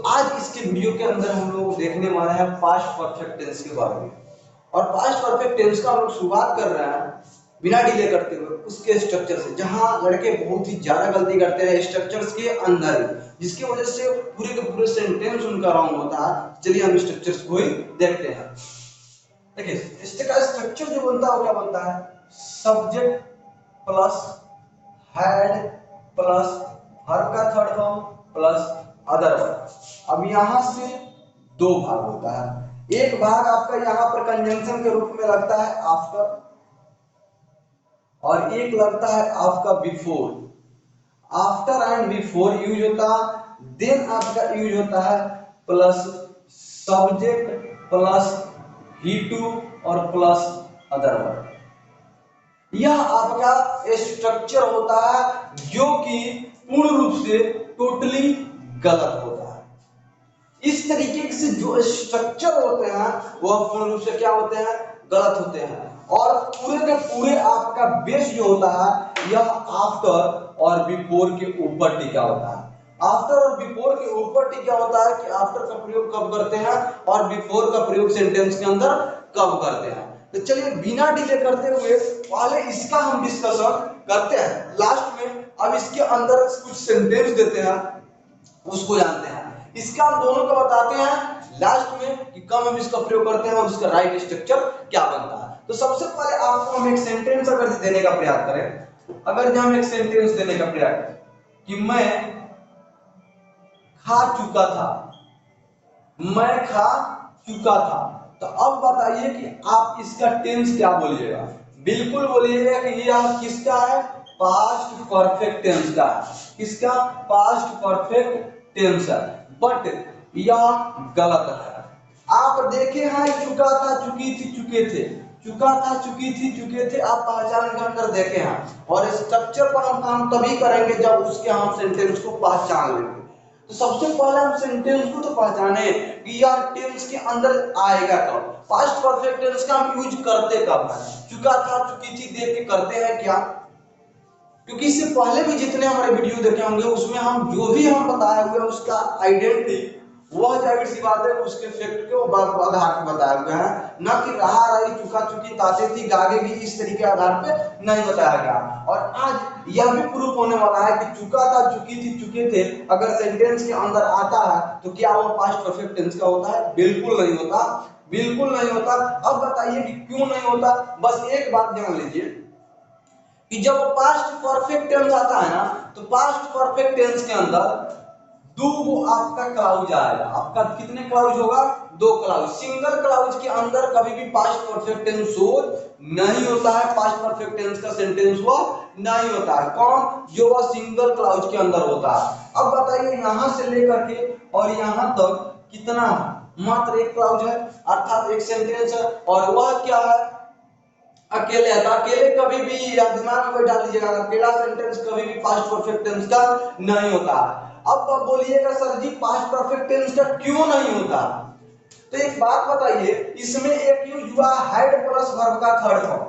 आज इसके वीडियो के अंदर हम लोग देखने वाले हैं पास्ट परफेक्ट टेंस के बारे में। और पास्ट परफेक्ट टेंस का हम लोग शुरुआत कर रहे हैं बिना डिले करते हुए उसके स्ट्रक्चर से, जहां लड़के बहुत ही ज्यादा गलती करते हैं स्ट्रक्चर्स के अंदर, जिसकी वजह से पूरे के पूरे सेंटेंस उनका रॉन्ग होता है। चलिए हम स्ट्रक्चर्स को ही देखते हैं। देखिए इसका स्ट्रक्चर जो बनता है वो क्या बनता है, subject plus had plus verb का third form plus other verb. अब यहां से दो भाग होता है, एक भाग आपका यहां पर कंजंक्शन के रूप में लगता है आफ्टर, और एक लगता है आपका before. After and before use होता है, देन आपका यूज होता है plus subject plus he to और प्लस अदर वर्ब। यह आपका स्ट्रक्चर होता है जो कि पूर्ण रूप से टोटली गलत होता है। इस तरीके से जो स्ट्रक्चर होते हैं वह पूर्ण रूप से क्या होते हैं, गलत होते हैं। और पूरे के पूरे आपका बेस जो होता है यह आफ्टर और बिफोर के ऊपर टिका होता है। आफ्टर और बिफोर के ऊपर टिका होता है कि आफ्टर का प्रयोग कब करते हैं और बिफोर का प्रयोग सेंटेंस के अंदर कब करते हैं। तो चलिए बिना डिले करते हुए पहले इसका हम डिस्कशन करते हैं लास्ट में। अब इसके अंदर कुछ सेंटेंस देते हैं उसको जानते हैं, इसका हम दोनों को बताते हैं लास्ट में कि कब हम इसका प्रयोग करते हैं और उसका राइट स्ट्रक्चर क्या बनता है। तो सबसे पहले आपको हम एक सेंटेंस अगर देने का प्रयास करें, अगर हम एक सेंटेंस देने का प्रयास करें कि मैं खा चुका था, मैं खा चुका था, तो अब बताइए कि आप इसका टेंस क्या बोलिएगा। बिल्कुल बोलिएगा कि यह किसका है, पास्ट परफेक्ट टेंस का है। किसका, पास्ट परफेक्ट टेंस है। बट यह गलत है। आप देखे हैं चुका था चुकी थी चुके थे, चुका था चुकी थी चुके थे, आप पहचान कर देखे हैं। और स्ट्रक्चर पर हम काम तभी करेंगे जब उसके हम सेंटेंस को पहचान लेंगे। तो सबसे पहले हम सेंटेंस को तो पहचाने कि यार टेंस के अंदर आएगा कब, पास्ट परफेक्ट टेंस का हम यूज करते कब है। चुका था चुकी थी देख के करते हैं क्या, क्योंकि इससे पहले भी जितने हमारे वीडियो देखे होंगे उसमें हम जो भी हम बताए हुए उसका आइडेंटिटी वह जाहिर सी बात है उसके फैक्ट के आधार पर बताया हुआ है, न कि रहा रही चुका चुकी ताते थी गागेगी इस तरीके आधार पे नहीं बताया गया। और आज यह भी प्रूफ होने वाला है कि चुका था चुकी थी चुके थे अगर सेंटेंस के अंदर आता है तो क्या वो पास्ट परफेक्ट टेंस का होता है, बिल्कुल नहीं होता, बिल्कुल नहीं होता। अब बताइए कि क्यों नहीं होता। बस एक बात जान लीजिए कि जब पास्ट परफेक्ट टेंस आता है ना तो पास्ट परफेक्ट टेंस के अंदर दो आपका क्लाउज आएगा। आपका कितने क्लाउज होगा, दो क्लाउज। सिंगल क्लाउज के अंदर कभी भी पास्ट परफेक्ट टेंस नहीं होता है, पास्ट परफेक्ट टेंस का सेंटेंस वो नहीं होता है। कौन, जो वह सिंगल क्लाउज के अंदर होता है। अब बताइए यहां से लेकर के और यहां तक कितना, मात्र एक क्लाउज है अर्थात एक सेंटेंस है, और वह क्या है, अकेले है। तो अकेले कभी भी या दिमाग में बैठा लीजिएगा, अकेला सेंटेंस कभी भी पास्ट परफेक्ट टेंस का नहीं होता। अब बोलिएगा सर जी पास्ट परफेक्ट टेंस का क्यों नहीं होता। तो एक बात बताइए, इसमें एक यूज हुआ हैड प्लस वर्ब का थर्ड फॉर्म।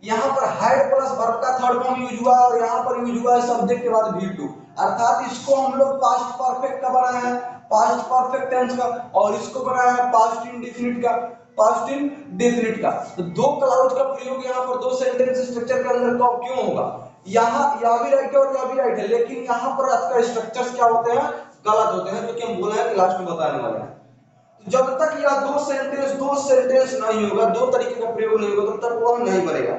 यहाँ पर हैड प्लस वर्ब का थर्ड फॉर्म यूज हुआ और यहाँ पर यूज हुआ है सब्जेक्ट के बाद भी टू, अर्थात इसको हम लोग पास्ट परफेक्ट का बनाए हैं, पास्ट परफेक्ट टेंस का, और इसको बनाया है पास्ट इंडेफिनिट का, पास्ट इंडेफिनिट का। तो दो क्लाउज का प्रयोग यहाँ पर दो सेंटेंस स्ट्रक्चर के अंदर का क्यों होगा। यहाँ यह भी राइट है और यह भी राइट है, लेकिन यहाँ पर आपका स्ट्रक्चर्स क्या होते हैं, गलत होते हैं, क्योंकि हम बोला है कि लास्ट में बताने वाले हैं। जब तक यह दो सेंटेंस नहीं होगा, दो तरीके का प्रयोग नहीं होगा, तब तक वो नहीं बनेगा।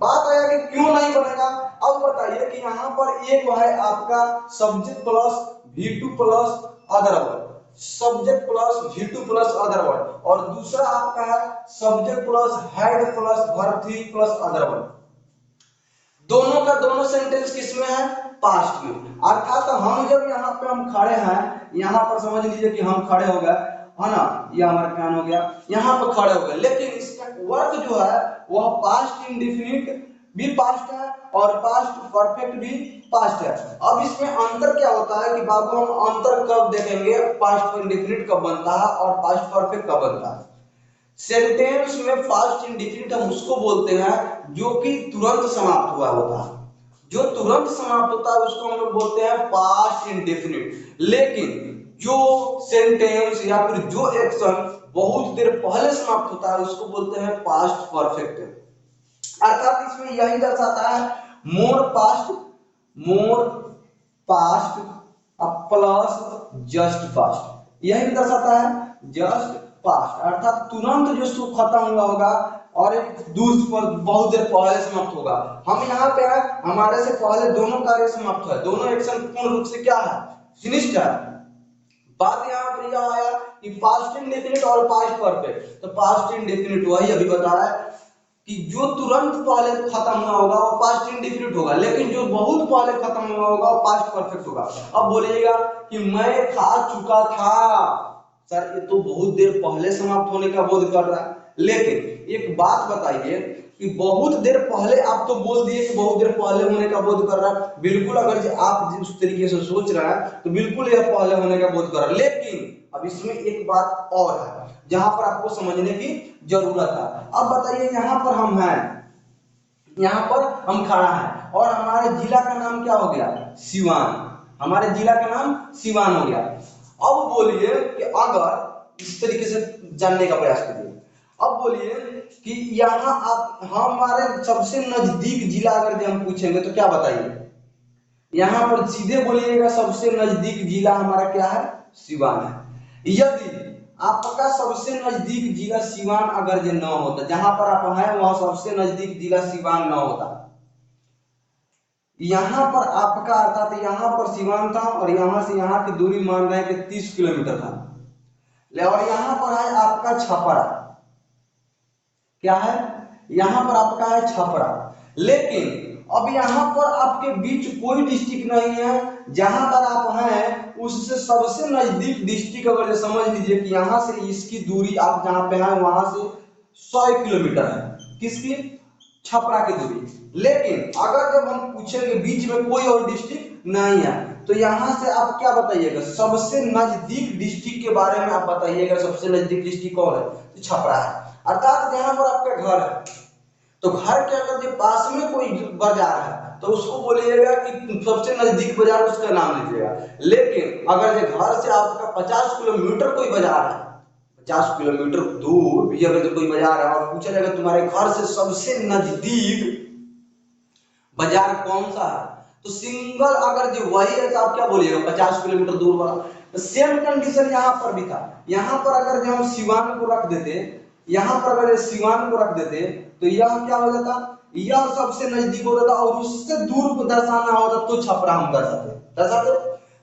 बात आया कि क्यों नहीं बनेगा। अब बताइए कि यहाँ पर एक है आपका subject plus V2 plus other word, subject plus V2 plus other word, और दूसरा आपका है subject plus had plus verb 3 plus other word. दोनों का दोनों सेंटेंस किसमें है, पास्ट में। अर्थात हम जब यहाँ पे हम खड़े हैं, यहाँ पर समझ लीजिए कि हम खड़े हो गए है ना, ये हमारा प्लान हो गया, यहाँ पर खड़े हो गए, लेकिन इसका वर्क जो है वह पास्ट इंडेफिनिट भी पास्ट है और पास्ट परफेक्ट भी पास्ट है। अब इसमें अंतर क्या होता है कि बाबू हम अंतर कब देखेंगे, पास्ट इंडेफिनिट कब बनता है और पास्ट परफेक्ट कब बनता है। सेंटेंस में पास्ट इंडेफिनिट हम उसको बोलते हैं जो कि तुरंत समाप्त हुआ होता है, जो तुरंत समाप्त होता है उसको हम लोग बोलते हैं पास्ट इंडेफिनिट। लेकिन जो सेंटेंस या फिर जो एक्शन बहुत देर पहले समाप्त होता है उसको बोलते हैं पास्ट परफेक्ट। अर्थात इसमें यही दर्शाता है मोर पास्ट प्लस जस्ट पास्ट, यही दर्शाता है जस्ट पास्ट, अर्थात तुरंत जो सो खत्म हुआ होगा और एक दूर पर बहुत देर पहले समाप्त होगा। हम यहाँ पे है हमारे से पहले दोनों कार्य समाप्त है, दोनों एक्शन पूर्ण रूप से क्या है, फिनिश्ड है। बात यहाँ पर यह आया कि पास्ट इंडेफिनिट और पास्ट परफेक्ट। तो पास्ट इंडेफिनिट वही अभी बताया कि जो तुरंत पहले खत्म हुआ होगा वो पास्ट इंडेफिनिट होगा, लेकिन जो बहुत पहले खत्म हुआ होगा वो पास्ट परफेक्ट होगा। अब बोलिएगा कि मैं खा चुका था, सर ये तो बहुत देर पहले समाप्त होने का बोध कर रहा है। लेकिन एक बात बताइए कि बहुत देर पहले आप तो बोल दिए कि बहुत देर पहले होने का बोध कर रहा है, बिल्कुल अगर आप उस तरीके से सोच रहे हैं तो बिल्कुल यह पहले होने का बोध कर रहा है। लेकिन अब इसमें एक बात और है जहां पर आपको समझने की जरूरत है। अब बताइए यहाँ पर हम हैं, यहाँ पर हम खड़ा हैं और हमारे जिला का नाम क्या हो गया, सिवान, हमारे जिला का नाम सिवान हो गया। अब बोलिए कि अगर इस तरीके से जानने का प्रयास करिए, अब बोलिए कि यहाँ आप हमारे सबसे नजदीक जिला अगर हम पूछेंगे तो क्या बताइए, यहाँ पर सीधे बोलिएगा सबसे नजदीक जिला हमारा क्या है, सिवान है। यदि आपका सबसे नजदीक जिला सिवान अगर जो न होता, जहां पर आप हैं वहां सबसे नजदीक जिला सिवान न होता, यहाँ पर आपका अर्थात यहाँ पर सिवान था और यहाँ से यहाँ की दूरी मान रहे हैं कि 30 किलोमीटर था, और यहाँ पर है आपका छपरा, क्या है, यहाँ पर आपका है छपरा। लेकिन अब यहाँ पर आपके बीच कोई डिस्ट्रिक्ट नहीं है, जहां पर आप हैं उससे सबसे नजदीक डिस्ट्रिक्ट अगर समझ लीजिए कि यहाँ से इसकी दूरी आप जहाँ पे हैं वहां से 100 किलोमीटर है, किसकी, छपरा की दूरी। लेकिन अगर जब हम पूछेंगे बीच में कोई और डिस्ट्रिक्ट नहीं है तो यहाँ से आप क्या बताइएगा, सबसे नजदीक डिस्ट्रिक्ट के बारे में आप बताइएगा, सबसे नजदीक डिस्ट्रिक्ट कौन है, तो छपरा है। अर्थात जहां पर आपका घर है तो घर के अगर जो पास में कोई बाजार है तो उसको बोलिएगा कि सबसे नजदीक बाजार उसका नाम लीजिएगा। लेकिन अगर जो घर से आपका 50 किलोमीटर कोई बाजार है, 50 किलोमीटर दूर भी अगर कोई बाजार है और पूछा जाएगा तुम्हारे घर से सबसे नजदीक बाजार कौन सा है, तो सिंगल अगर जो वही है तो आप क्या बोलिएगा, 50 किलोमीटर दूर वाला। तो सेम कंडीशन यहाँ पर भी था, यहाँ पर अगर जो हम सिवान को रख देते, यहाँ पर अगर सिवान को रख देते तो यह क्या हो जाता, यह सबसे नजदीक होता था और उससे दूर को दर्शाना होता तो छपरा हम दर्शाते।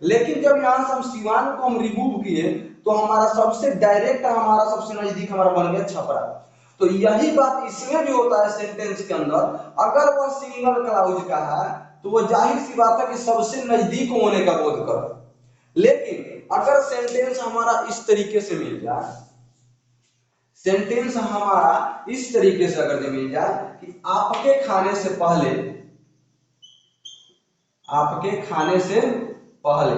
लेकिन जब यहाँ से हम सिवान को हम रिमूव किए तो हमारा सबसे डायरेक्ट हमारा सबसे नजदीक हमारा बन गया छपरा। तो यही बात इसमें भी होता है सेंटेंस के अंदर, अगर वह सिंगल क्लाउज का है तो वह जाहिर सी बात है कि सबसे नजदीक होने का बोध कर। लेकिन अगर सेंटेंस हमारा इस तरीके से मिल जाए, सेंटेंस हमारा इस तरीके से अगर मिल जाए कि आपके खाने से पहले, आपके खाने से पहले,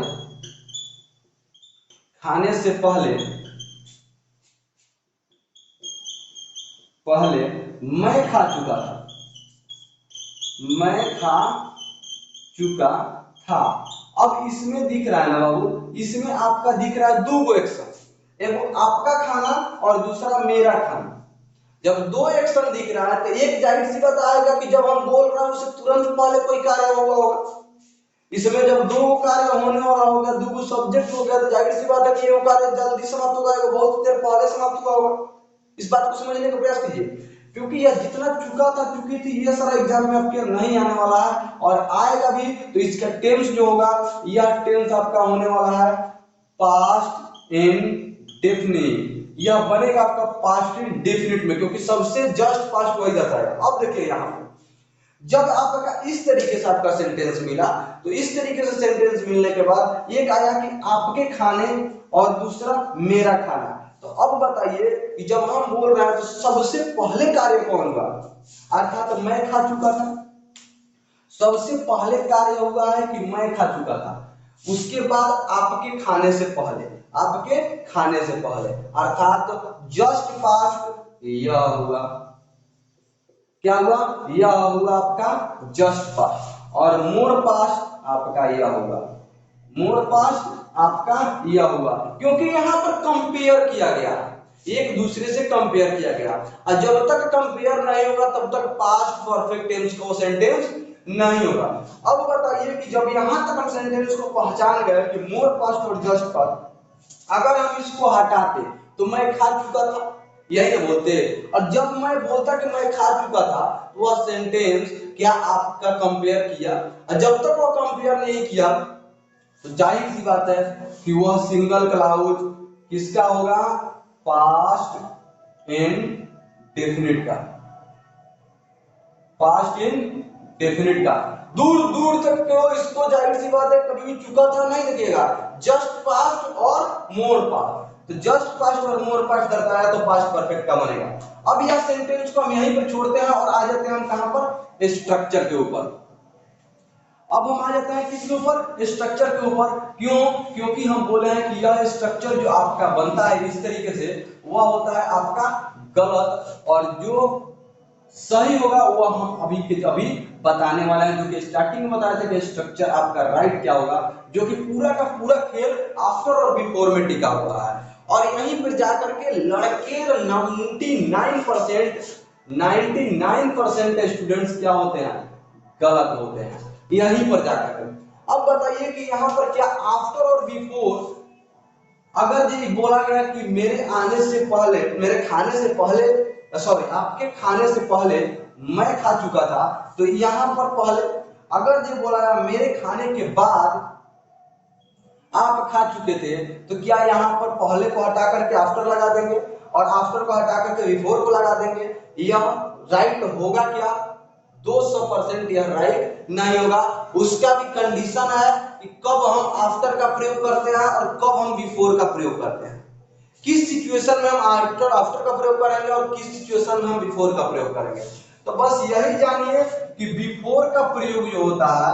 खाने से पहले मैं खा चुका था, मैं खा चुका था। अब इसमें दिख रहा है ना बाबू, इसमें आपका दिख रहा है दो एक्शन, एक आपका खाना और दूसरा मेरा खाना। जब दो एक्शन दिख रहा है तो एक जाहिर सी बात आएगा कि जब हम बोल रहे हैं उससे तुरंत पहले कोई कार्य हुआ होगा। इसमें जब दो कार्य होने वाला होगा, दो सब्जेक्ट हो गया, तो जाहिर सी बात है कि ये कार्य जल्दी समाप्त होगा, बहुत देर पहले समाप्त हुआ होगा। इस बात को समझने का प्रयास कीजिए, क्योंकि यह जितना चुका था चुकी थी ये सारा एग्जाम में आपके नहीं आने वाला है और आएगा भी तो इसका टेंस जो होगा यह टेंस आपका होने वाला है पास्ट इंडेफिनिट, यह बनेगा आपका पास्ट इंडेफिनिट में, क्योंकि सबसे जस्ट पास्ट वही जाता है। अब देखिए यहाँ पे जब आपका इस तरीके से आपका सेंटेंस मिला तो इस तरीके से सेंटेंस मिलने के बाद एक आया कि आपके खाने और दूसरा मेरा खाना। तो अब बताइए कि जब हम बोल रहे हैं तो सबसे पहले कार्य कौन हुआ, अर्थात मैं खा चुका था, सबसे पहले कार्य हुआ है कि मैं खा चुका था, उसके बाद आपके खाने से पहले, आपके खाने से पहले अर्थात जस्ट पास्ट यह हुआ, क्या हुआ, यह हुआ आपका जस्ट पास्ट, और मोर पास्ट आपका यह होगा मोर पास्ट आपका यह हुआ, क्योंकि यहाँ पर कंपेयर किया गया, एक दूसरे से कंपेयर किया गया, और जब तक कंपेयर नहीं होगा तब तक पास्ट परफेक्ट टेंस को सेंटेंस नहीं होगा। अब बताइए कि जब यहां तक हम सेंटेंस को पहचान गए कि मोर पास्ट और जस्ट पास्ट, अगर हम इसको हटाते तो मैं खा चुका था, यही ना बोलते, और जब मैं बोलता कि मैं खा चुका था तो वह सेंटेंस क्या आपका कंपेयर किया, और जब तक वो कंपेयर नहीं किया तो जाहिर सी बात है कि वह सिंगल क्लाउज किसका होगा, पास्ट इनडेफिनिट का, पास्ट इनडेफिनिट का। दूर दूर तक तो इसको जाहिर सी बात है कभी भी चुका था नहीं लगेगा, जस्ट पास्ट और मोर पास्ट, तो जस्ट पास्ट और मोर पास्ट करता है तो पास्ट परफेक्ट का बनेगा। अब यह सेंटेंस को हम यहीं पर छोड़ते हैं और आ जाते हैं हम कहां पर, स्ट्रक्चर के ऊपर। अब हम आ जाते हैं किसके ऊपर, स्ट्रक्चर के ऊपर। क्यों, क्योंकि हम बोले हैं कि यह स्ट्रक्चर जो आपका बनता है इस तरीके से वह होता है आपका गलत, और जो सही होगा वो हम अभी के अभी बताने वाले हैं, जो कि स्टार्टिंग में बताया था कि स्ट्रक्चर आपका राइट क्या होगा, जो कि पूरा का पूरा खेल आफ्टर और बिफोर में टिका हुआ है। और यहीं पर जाकर के लड़के 99% स्टूडेंट्स क्या होते हैं, गलत होते हैं यहीं पर जाकर। अब बताइए कि यहाँ पर क्या आफ्टर और बिफोर अगर ये बोला गया कि मेरे आने से पहले, मेरे खाने से पहले, सॉरी आपके खाने से पहले मैं खा चुका था, तो यहां पर पहले अगर ये बोला गया मेरे खाने के बाद आप खा चुके थे, तो क्या यहां पर पहले को हटा करके आफ्टर लगा देंगे और आफ्टर को हटा करके बिफोर को लगा देंगे, यह राइट होगा क्या, 200% यह राइट नहीं होगा। उसका भी कंडीशन है कि कब हम आफ्टर का प्रयोग करते हैं और कब हम बिफोर का प्रयोग करते हैं, किस सिचुएशन में हम आफ्टर का प्रयोग करेंगे और किस सिचुएशन में हम बिफोर का प्रयोग करेंगे। तो बस यही जानिए कि बिफोर का प्रयोग जो होता है,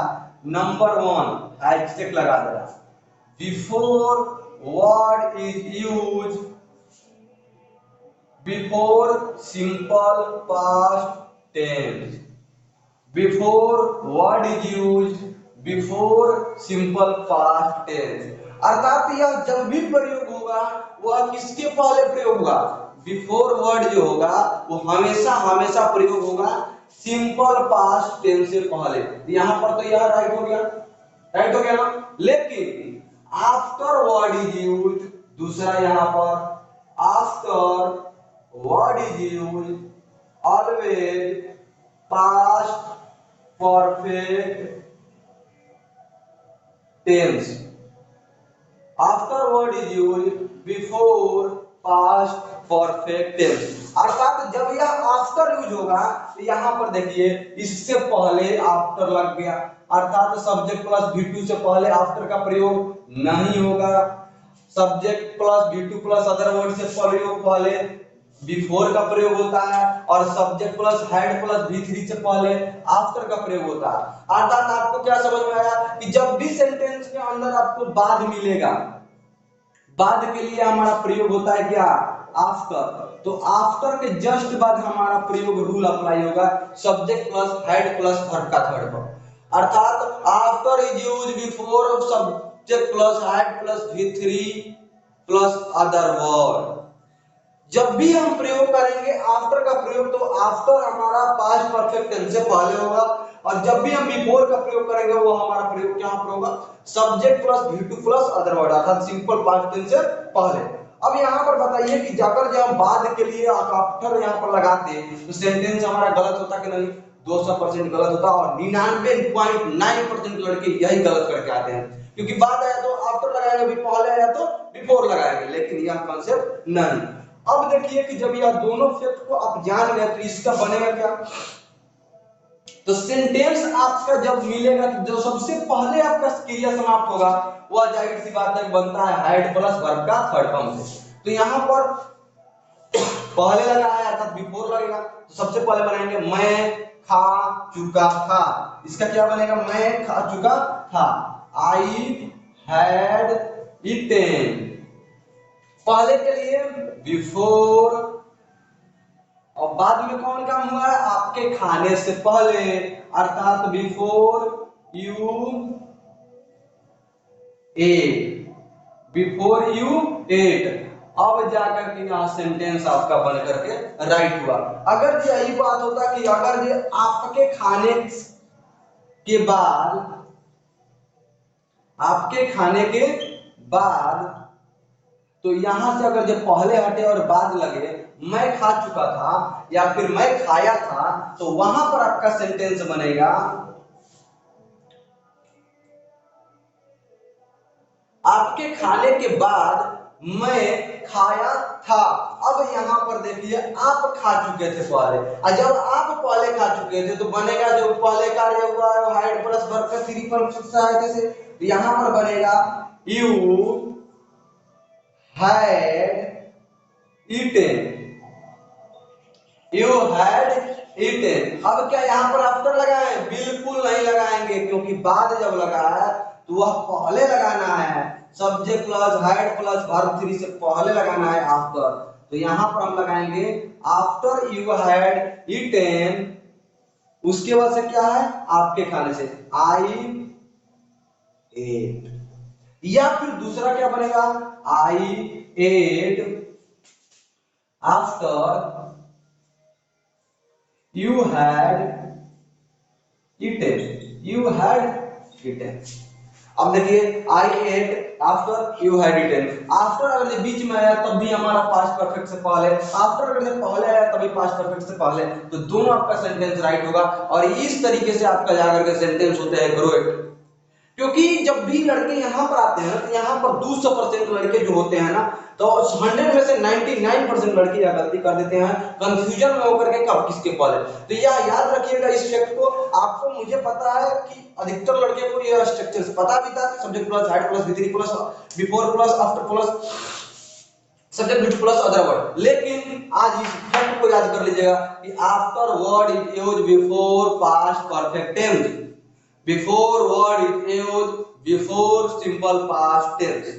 नंबर 1 हैशटैग लगा देना, before word is use before simple past tense, before word is use before simple past tense, अर्थात यह जब भी प्रयोग होगा वह किसके पहले प्रयोग होगा, बिफोर वर्ड जो होगा वो हमेशा हमेशा प्रयोग होगा सिंपल पास्ट टेंस से पहले। यहां पर तो यह राइट हो गया, राइट हो गया ना। लेकिन आफ्टर वर्ड इज यूज, दूसरा यहां पर after word is use always past perfect tense, after word is use before past perfect tense, अर्थात जब यह आफ्टर यूज होगा तो यहां पर देखिए इससे पहले आफ्टर लग गया, अर्थात सब्जेक्ट प्लस V2 से पहले आफ्टर का प्रयोग नहीं होगा, subject plus V2 plus other word से प्रयोग पहले बिफोर का प्रयोग होता है, और subject plus had plus V3 से पहले आफ्टर का प्रयोग होता है। अर्थात आपको क्या समझ में आया कि जब भी सेंटेंस के अंदर आपको बाद मिलेगा, बाद के लिए हमारा प्रयोग होता है क्या, आफ्टर, तो आफ्टर के जस्ट बाद हमारा प्रयोग रूल अप्लाई होगा subject plus had plus verb का थर्ड पर, अर्थात after is use before subject plus had plus V3 plus other word. जब भी हम प्रयोग करेंगे आफ्टर का प्रयोग तो आफ्टर हमारा पास्ट परफेक्ट टेंस से पहले होगा, और जब भी हम बिफोर का प्रयोग करेंगे वो हमारा प्रयोग क्या होगा, subject plus V2 plus other word, अर्थात सिंपल पास्ट टेंस से पहले। अब यहाँ पर बताइए कि जाकर जब हम बाद के लिए आफ्टर यहाँ पर लगाते तो सेंटेंस हमारा गलत होता कि नहीं, 200% गलत होता, और 99.9% लड़के यही गलत करके आते हैं, क्योंकि बाद आया तो आफ्टर लगाएंगे, पहले आया तो बिफोर लगाएंगे, लेकिन यह कॉन्सेप्ट नहीं। अब देखिए कि जब यह दोनों फैक्ट को आप जान गए तो इसका बनेगा क्या, तो सेंटेंस आपका जब मिलेगा तो जो सबसे पहले आपका क्रिया समाप्त होगा वह जाहिर सी बात है बनता है हेड प्लस वर्ब का थर्ड फॉर्म से। तो यहां पर पहले लगा है अर्थात बिफोर लगेगा, तो सबसे पहले बनाएंगे मैं खा चुका था, इसका क्या बनेगा, मैं खा चुका था, आई हैड ईटेन, पहले के लिए बिफोर, और बाद में कौन काम हुआ है, आपके खाने से पहले, अर्थात before you ate, before you ate. अब जाकर के यहाँ सेंटेंस आपका बन करके राइट हुआ। अगर यही बात होता कि अगर ये आपके खाने के बाद, आपके खाने के बाद, तो यहां से अगर जब पहले हटे और बाद लगे मैं खा चुका था या फिर मैं खाया था, तो वहां पर आपका सेंटेंस बनेगा आपके खाने के बाद मैं खाया था। अब यहां पर देखिए आप खा चुके थे पहले, और जब आप पहले खा चुके थे तो बनेगा जो पहले कार्य हुआ है हाइड प्लस वर्ब का थ्री फॉर्म सहायता से, तो यहां पर बनेगा you had eaten, you had eaten। अब क्या यहाँ पर आफ्टर लगाए? बिल्कुल नहीं लगाएंगे, क्योंकि बाद जब लगा है तो वह पहले लगाना है, subject plus had plus verb three से पहले लगाना है आफ्टर। तो यहाँ पर हम लगाएंगे आफ्टर यू had eaten, उसके बाद से क्या है आपके खाने से I ate, या फिर दूसरा क्या बनेगा I ate after you had eaten, you had eaten। अब देखिए I ate after you had eaten। After अगर बीच में आया तब भी हमारा पास्ट परफेक्ट से पहले, आफ्टर अगर पहले आया तभी पास्ट परफेक्ट से पहले, तो दोनों आपका सेंटेंस राइट होगा। और इस तरीके से आपका जाकर के सेंटेंस होते हैं ग्रोएट। क्योंकि जब भी लड़के यहाँ पर आते हैं तो यहाँ पर 200% लड़के जो होते हैं ना, तो 100 में से 99% लड़के यह गलती कर देते हैं कंफ्यूजन में होकर के कब किसके पहले। तो यह याद रखिएगा इस फैक्ट को। आपको मुझे पता है कि अधिकतर लड़के को यह स्ट्रक्चर पता भी था, subject plus had plus V three plus before plus after plus subject which plus other word, लेकिन आज इस फैक्ट को याद कर लीजिएगा कि after word is used before past perfect tense, before word is used before simple past tense.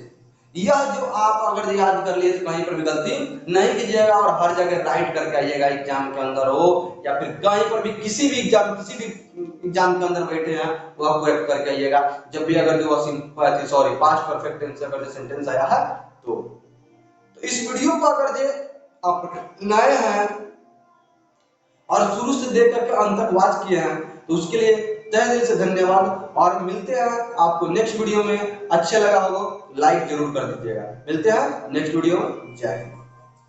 यह जो आप अगर याद कर लिए तो कहीं पर भी गलती नहीं कीजिएगा और हर जगह राइट करके आइएगा, एग्जाम के अंदर हो या फिर कहीं पर भी किसी भी एग्जाम के अंदर बैठे हैं वो आप करेक्ट करके आइएगा। जब भी अगर जो सॉरी पास्ट परफेक्ट टेंस से अगर सेंटेंस आया है तो इस वीडियो को अगर जे आप नए हैं और शुरू से देख करके अंत तक वॉच किए हैं तो उसके लिए तहे दिल से धन्यवाद। और मिलते हैं आपको नेक्स्ट वीडियो में। अच्छे लगा होगा लाइक जरूर कर दीजिएगा। मिलते हैं नेक्स्ट वीडियो में। जय हिंद।